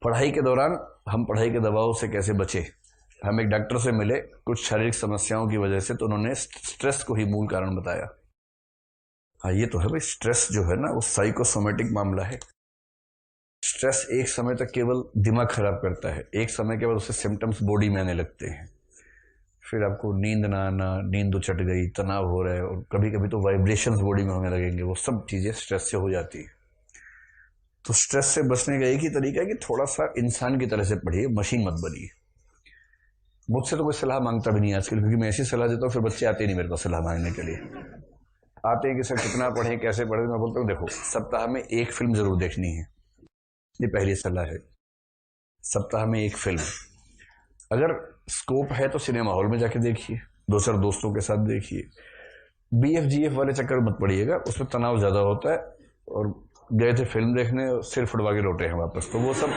पढ़ाई के दौरान हम पढ़ाई के दबाव से कैसे बचे। हम एक डॉक्टर से मिले कुछ शारीरिक समस्याओं की वजह से, तो उन्होंने स्ट्रेस को ही मूल कारण बताया। हाँ, ये तो है भाई, स्ट्रेस जो है ना वो साइकोसोमेटिक मामला है। स्ट्रेस एक समय तक केवल दिमाग खराब करता है, एक समय के बाद उससे सिम्टम्स बॉडी में आने लगते हैं। फिर आपको नींद ना आना, नींद चट गई, तनाव हो रहा है, और कभी कभी तो वाइब्रेशंस बॉडी में होने लगेंगे। वो सब चीजें स्ट्रेस से हो जाती है। तो स्ट्रेस से बचने का एक ही तरीका है कि थोड़ा सा इंसान की तरह से पढ़िए, मशीन मत बनिए। मुझसे तो कोई सलाह मांगता भी नहीं आजकल, क्योंकि मैं ऐसी सलाह देता हूँ फिर बच्चे आते नहीं मेरे पास सलाह मांगने के लिए। आते हैं कि सर कितना पढ़ें, कैसे पढ़ें। मैं बोलता हूँ देखो, सप्ताह में एक फिल्म जरूर देखनी है, ये पहली सलाह है। सप्ताह में एक फिल्म, अगर स्कोप है तो सिनेमा हॉल में जाके देखिए, दो चार दोस्तों के साथ देखिए। BF GF वाले चक्कर मत पड़िएगा, उसमें तनाव ज्यादा होता है। और गए थे फिल्म देखने, सिर फुटवा के लौटे हैं वापस, तो वो सब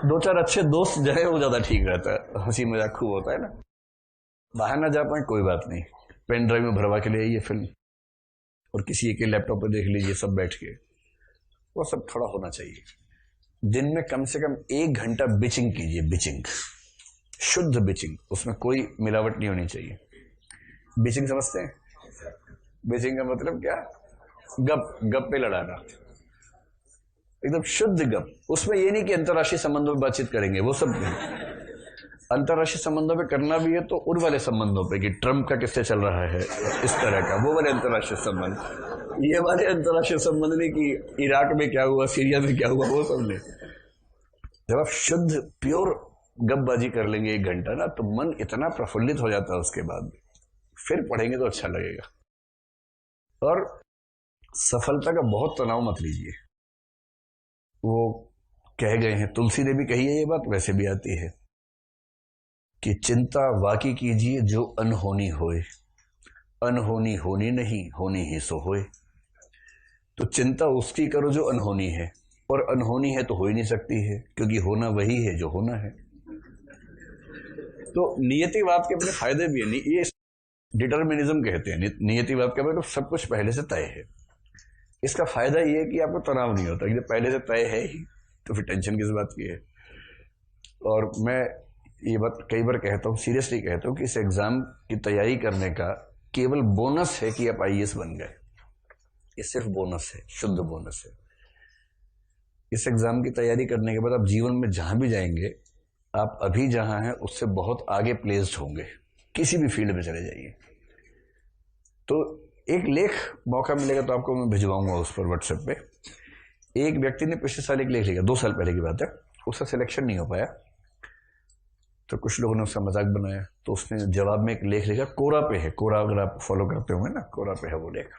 दो चार अच्छे दोस्त जाए वो ज्यादा ठीक रहता है, हंसी मजाक खूब होता है ना। बाहर ना जा पाए कोई बात नहीं, पेन ड्राइव में भरवा के ले आइए फिल्म, और किसी एक लैपटॉप पर देख लीजिए सब बैठ के। वो सब थोड़ा होना चाहिए। दिन में कम से कम 1 घंटा बिचिंग कीजिए, बिचिंग, शुद्ध बिचिंग, उसमें कोई मिलावट नहीं होनी चाहिए। बिचिंग समझते हैं? बिचिंग का मतलब क्या? गप गप पे लड़ाना, एकदम शुद्ध गप। उसमें ये नहीं कि अंतर्राष्ट्रीय संबंधों में बातचीत करेंगे, वो सब नहीं। अंतर्राष्ट्रीय संबंधों पे करना भी है तो उन वाले संबंधों पे कि ट्रम्प का किससे चल रहा है, इस तरह का, वो वाले अंतर्राष्ट्रीय संबंध। ये वाले अंतर्राष्ट्रीय संबंध नहीं कि इराक में क्या हुआ, सीरिया में क्या हुआ, वो सब नहीं। जब आप शुद्ध प्योर गपबाजी कर लेंगे 1 घंटा ना, तो मन इतना प्रफुल्लित हो जाता है उसके बाद, फिर पढ़ेंगे तो अच्छा लगेगा। और सफलता का बहुत तनाव मत लीजिए। वो कह गए हैं, तुलसी ने भी कही है ये बात, वैसे भी आती है कि चिंता वाकी कीजिए जो अनहोनी होए, अनहोनी होनी नहीं, होनी ही सो होए। तो चिंता उसकी करो जो अनहोनी है, और अनहोनी है तो हो ही नहीं सकती है, क्योंकि होना वही है जो होना है। तो नियतिवाद के अपने फायदे भी है। ये डिटर्मिनिज्म कहते हैं नियतिवाद का, मतलब सब कुछ पहले से तय है। इसका फायदा ये है कि आपको तनाव नहीं होता, कि पहले से तय है ही, तो फिर टेंशन किस बात की है। और मैं ये बात कई बार कहता हूँ, सीरियसली कहता हूँ, कि इस एग्जाम की तैयारी करने का केवल बोनस है कि आप IAS बन गए। ये सिर्फ बोनस है, शुद्ध बोनस है। इस एग्जाम की तैयारी करने के बाद आप जीवन में जहां भी जाएंगे, आप अभी जहां हैं उससे बहुत आगे प्लेस्ड होंगे। किसी भी फील्ड में चले जाइए। तो एक लेख मौका मिलेगा तो आपको मैं भिजवाऊंगा उस पर व्हाट्सएप पे। एक व्यक्ति ने पिछले साल एक लेख लिखा, 2 साल पहले की बात है, उसका सिलेक्शन नहीं हो पाया, तो कुछ लोगों ने उसका मजाक बनाया, तो उसने जवाब में एक लेख लिखा, कोरा पे है, कोरा अगर आप फॉलो करते होंगे ना, कोरा पे है वो लेख।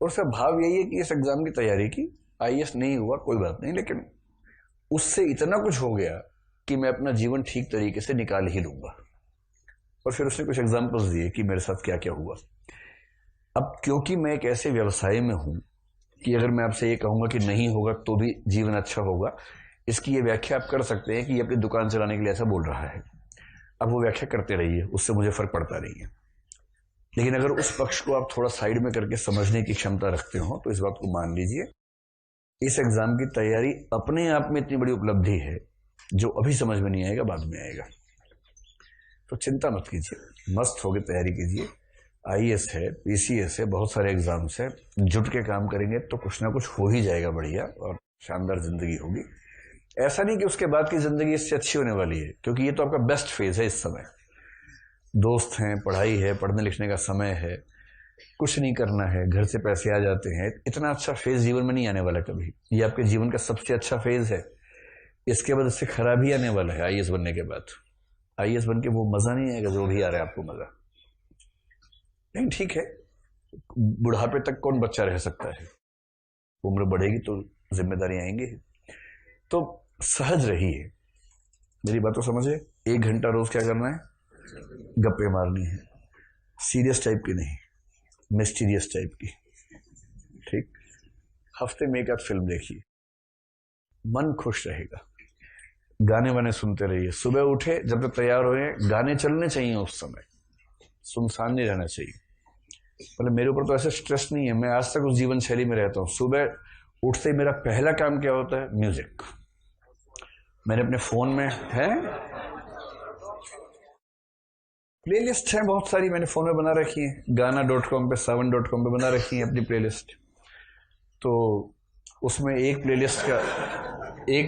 और उसका भाव यही है कि इस एग्जाम की तैयारी की, IAS नहीं हुआ कोई बात नहीं, लेकिन उससे इतना कुछ हो गया कि मैं अपना जीवन ठीक तरीके से निकाल ही लूंगा। और फिर उसने कुछ एग्जाम्पल्स दिए कि मेरे साथ क्या क्या हुआ। अब क्योंकि मैं एक ऐसे व्यवसाय में हूं कि अगर मैं आपसे ये कहूंगा कि नहीं होगा तो भी जीवन अच्छा होगा, इसकी ये व्याख्या आप कर सकते हैं कि ये अपनी दुकान चलाने के लिए ऐसा बोल रहा है। अब वो व्याख्या करते रहिए, उससे मुझे फर्क पड़ता नहीं है। लेकिन अगर उस पक्ष को आप थोड़ा साइड में करके समझने की क्षमता रखते हो तो इस बात को मान लीजिए, इस एग्जाम की तैयारी अपने आप में इतनी बड़ी उपलब्धि है, जो अभी समझ में नहीं आएगा बाद में आएगा। तो चिंता मत कीजिए, मस्त होकर तैयारी कीजिए। IAS है, PCS है, बहुत सारे एग्जाम्स है, जुट के काम करेंगे तो कुछ ना कुछ हो ही जाएगा बढ़िया, और शानदार जिंदगी होगी। ऐसा नहीं कि उसके बाद की जिंदगी इससे अच्छी होने वाली है, क्योंकि ये तो आपका बेस्ट फेज है इस समय। दोस्त हैं, पढ़ाई है, पढ़ने लिखने का समय है, कुछ नहीं करना है, घर से पैसे आ जाते हैं। इतना अच्छा फेज जीवन में नहीं आने वाला कभी। ये आपके जीवन का सबसे अच्छा फेज है। इसके बाद इससे खराब ही आने वाला है। IAS बनने के बाद IAS बन के वो मजा नहीं आएगा जो भी आ रहा है आपको मजा। नहीं, ठीक है, बुढ़ापे तक कौन बच्चा रह सकता है, उम्र बढ़ेगी तो जिम्मेदारी आएंगी। तो सहज रहिए, मेरी बात तो समझे। 1 घंटा रोज क्या करना है? गप्पे मारनी है, सीरियस टाइप की नहीं, मिस्टीरियस टाइप की। ठीक, हफ्ते में 1 आध फिल्म देखिए, मन खुश रहेगा। गाने वाने सुनते रहिए, सुबह उठे जब तक तैयार हुए गाने चलने चाहिए, उस समय सुनसान नहीं रहना चाहिए। मतलब मेरे ऊपर तो ऐसे स्ट्रेस नहीं है, मैं आज तक उस जीवन शैली में रहता हूँ। सुबह उठते ही मेरा पहला काम क्या होता है? म्यूजिक। मैंने अपने फ़ोन में है प्लेलिस्ट है बहुत सारी, मैंने फ़ोन में बना रखी है, गाना.com पे, savan.com पे बना रखी है अपनी प्लेलिस्ट। तो उसमें एक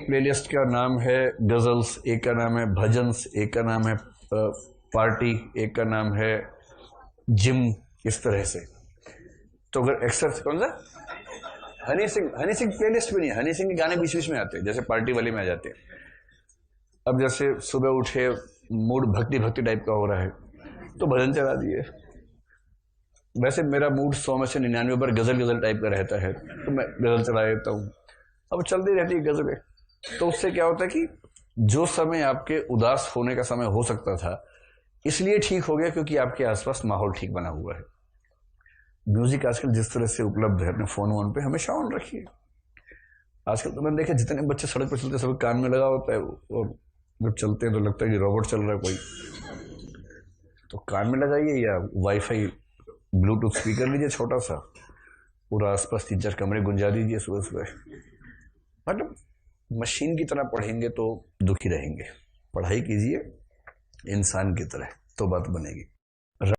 प्लेलिस्ट का नाम है गज़ल्स, एक का नाम है भजन्स, एक का नाम है पार्टी, एक का नाम है जिम, इस तरह से। तो अगर एक्सरसाइज कौन सा हनी सिंह प्लेलिस्ट भी नहीं है, हनी सिंह के गाने बीच बीच में आते हैं, जैसे पार्टी वाले में आ जाते हैं। अब जैसे सुबह उठे, मूड भक्ति टाइप का हो रहा है तो भजन चला दिए। वैसे मेरा मूड 100 में से 99 पर गजल टाइप का रहता है, तो मैं गजल चला देता हूँ। अब चलती रहती है गजलें। तो उससे क्या होता है कि जो समय आपके उदास होने का समय हो सकता था, इसलिए ठीक हो गया क्योंकि आपके आसपास माहौल ठीक बना हुआ है। म्यूजिक आजकल जिस तरह से उपलब्ध है, अपने फोन वोन पे हमेशा ऑन रखिए। आजकल तो मैंने देखा जितने बच्चे सड़क पर चलते सब कान में लगा होता है, और जब चलते हैं तो लगता है कि रोबोट चल रहा है कोई। तो कान में लगाइए या वाईफाई ब्लूटूथ स्पीकर लीजिए छोटा सा, पूरा आसपास 3-4 कमरे गुंजा दीजिए सुबह सुबह। मतलब मशीन की तरह पढ़ेंगे तो दुखी रहेंगे, पढ़ाई कीजिए इंसान की तरह तो बात बनेगी।